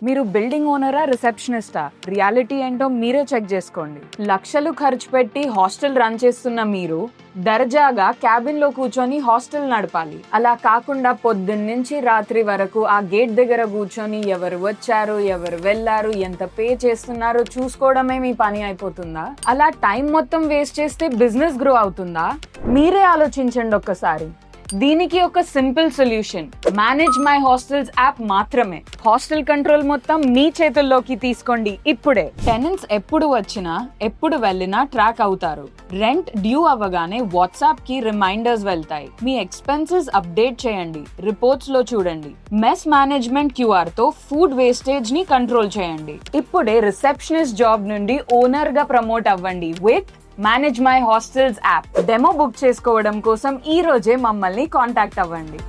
మీరు building ఓనరా, రిసెప్షనిస్టా? Reality ఏంటో మీరే చెక్ చేసుకోండి. లక్షలు ఖర్చు పెట్టి హాస్టల్ రన్ చేస్తున్న మీరు దర్జాగా క్యాబిన్ లో కూర్చొని హాస్టల్ నడపాలి. అలా కాకుండా పొద్దున్నుంచి రాత్రి వరకు ఆ గేట్ దగ్గర కూర్చొని ఎవరు వచ్చారు, ఎవరు వెళ్లారు, ఎంత పే చేస్తున్నారో చూసుకోవడమే మీ పని అయిపోతుందా? అలా టైం మొత్తం వేస్ట్ చేస్తే బిజినెస్ గ్రో అవుతుందా? మీరే ఆలోచించండి ఒక్కసారి. దీనికి ఒక simple solution, manage my hostels app మాత్రమే. హాస్టల్ కంట్రోల్ మొత్తం మీ చేతుల్లోకి తీసుకోండి ఇప్పుడే. టెనెంట్స్ ఎప్పుడు వచ్చినా ఎప్పుడు వెళ్ళినా ట్రాక్ అవుతారు. రెంట్ డ్యూ అవ్వగానే వాట్సాప్ కి రిమైండర్స్ వెళ్తాయి. మీ ఎక్స్పెన్సెస్ అప్డేట్ చేయండి, రిపోర్ట్స్ లో చూడండి. మెస్ మేనేజ్మెంట్ క్యూఆర్ తో ఫుడ్ వేస్టేజ్ ని కంట్రోల్ చేయండి. ఇప్పుడే రిసెప్షనిస్ట్ జాబ్ నుండి ఓనర్ గా ప్రమోట్ అవ్వండి with manage my hostels app. Demo book చేసుకోవడం కోసం ఈ రోజే మమ్మల్ని కాంటాక్ట్ అవ్వండి.